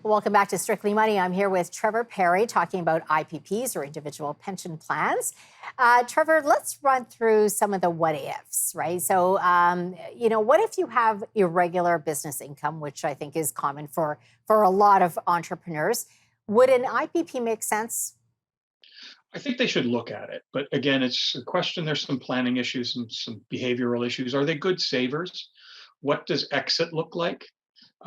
Welcome back to Strictly Money. I'm here with Trevor Parry talking about IPPs or individual pension plans. Trevor, let's run through some of the what ifs, right? So, what if you have irregular business income, which I think is common for a lot of entrepreneurs? Would an IPP make sense? I think they should look at it. But again, it's a question. There's some planning issues and some behavioral issues. Are they good savers? What does exit look like?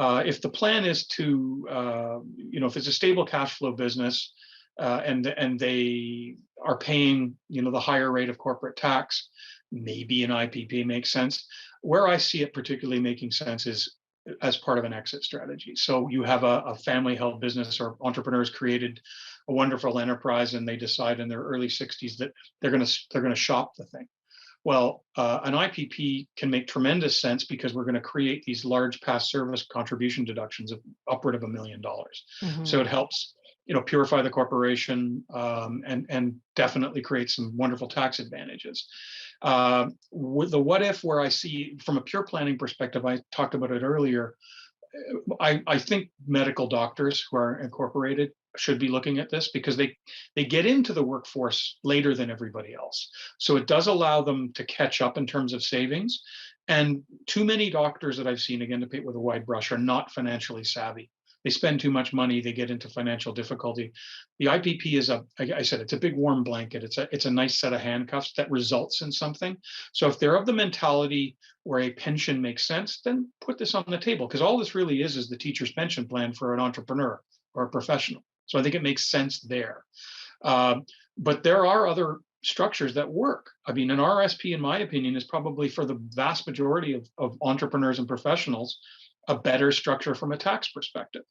If the plan is to, if it's a stable cash flow business and they are paying, the higher rate of corporate tax, maybe an IPP makes sense. Where I see it particularly making sense is as part of an exit strategy. So you have a family-held business or entrepreneurs created a wonderful enterprise, and they decide in their early 60s that they're going to shop the thing. Well, an IPP can make tremendous sense because we're going to create these large past service contribution deductions of upward of $1 million. So it helps, purify the corporation and definitely create some wonderful tax advantages. With the what if, where I see from a pure planning perspective, I talked about it earlier. I think medical doctors who are incorporated should be looking at this because they get into the workforce later than everybody else. So it does allow them to catch up in terms of savings. And too many doctors that I've seen, again, to paint with a wide brush, are not financially savvy. They spend too much money, they get into financial difficulty. The IPP is I said, it's a big warm blanket. It's a nice set of handcuffs that results in something. So if they're of the mentality where a pension makes sense, then put this on the table, because all this really is the teacher's pension plan for an entrepreneur or a professional. So I think it makes sense there. But there are other structures that work. I mean, an RSP, in my opinion, is probably for the vast majority of entrepreneurs and professionals a better structure from a tax perspective.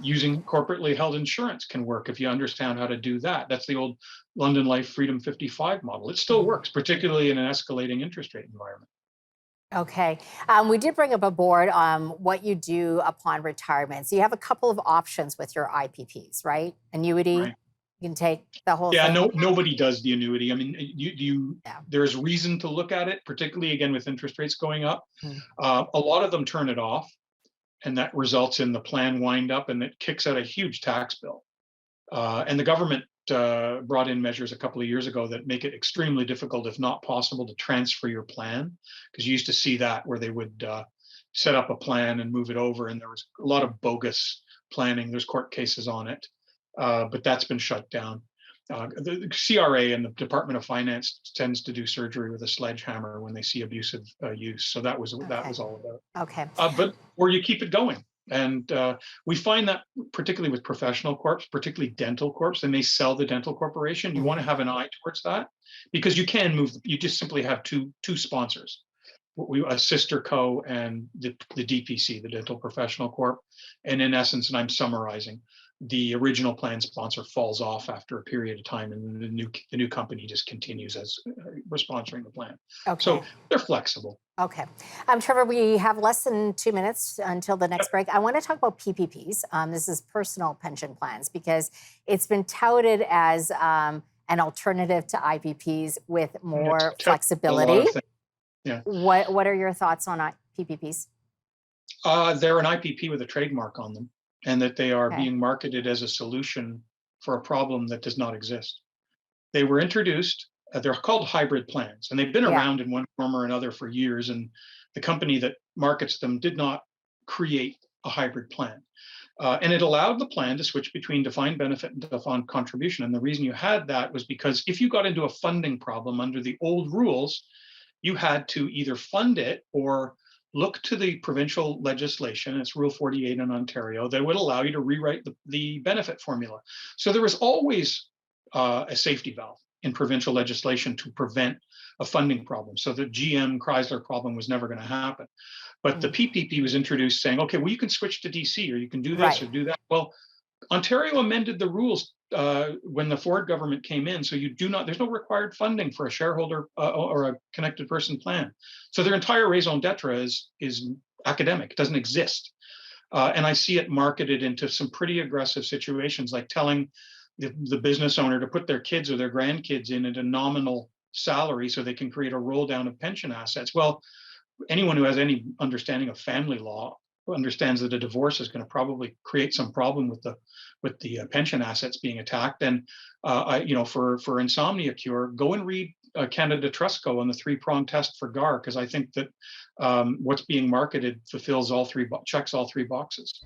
Using corporately held insurance can work if you understand how to do that. That's the old London Life Freedom 55 model. It still works, particularly in an escalating interest rate environment. Okay. We did bring up a board on what you do upon retirement. So you have a couple of options with your IPPs, right? Annuity, Right. you can take the whole Yeah, thing. no, nobody does the annuity. I mean, Yeah. there's reason to look at it, particularly again with interest rates going up. Mhm. A lot of them turn it off, and that results in the plan wind up, and it kicks out a huge tax bill. And the government brought in measures a couple of years ago that make it extremely difficult, if not possible, to transfer your plan. Because you used to see that where they would set up a plan and move it over, and there was a lot of bogus planning. There's court cases on it, but that's been shut down. The CRA and the Department of Finance tends to do surgery with a sledgehammer when they see abusive use. So that was all about. Okay. Or you keep it going. And we find that particularly with professional corps, particularly dental corps, they may sell the dental corporation. You want to have an eye towards that because you can move. You just simply have two sponsors, a sister co and the DPC, the Dental Professional Corp. And in essence, and I'm summarizing, the original plan sponsor falls off after a period of time, and the new company just continues as we're sponsoring the plan. Okay. So they're flexible. Okay. Trevor, we have less than 2 minutes until the next break. I want to talk about PPPs. This is personal pension plans because it's been touted as an alternative to IPPs with more flexibility. Yeah. What are your thoughts on PPPs? They're an IPP with a trademark on them, and that they are being marketed as a solution for a problem that does not exist. They were introduced, they're called hybrid plans, and they've been around in one form or another for years, and the company that markets them did not create a hybrid plan. And it allowed the plan to switch between defined benefit and defined contribution. And the reason you had that was because if you got into a funding problem under the old rules, you had to either fund it or look to the provincial legislation, it's Rule 48 in Ontario, that would allow you to rewrite the benefit formula. So there was always a safety valve in provincial legislation to prevent a funding problem. So the GM Chrysler problem was never going to happen. But the PPP was introduced saying, okay, well, you can switch to DC or you can do this or do that. Well, Ontario amended the rules when the Ford government came in, so there's no required funding for a shareholder or a connected person plan. So their entire raison d'etre is academic, it doesn't exist. And I see it marketed into some pretty aggressive situations, like telling the business owner to put their kids or their grandkids in at a nominal salary so they can create a roll down of pension assets. Well, anyone who has any understanding of family law understands that a divorce is going to probably create some problem with the pension assets being attacked, then for insomnia cure, go and read Canada Trust Co on the three-prong test for GAR, because I think that what's being marketed fulfills checks all three boxes.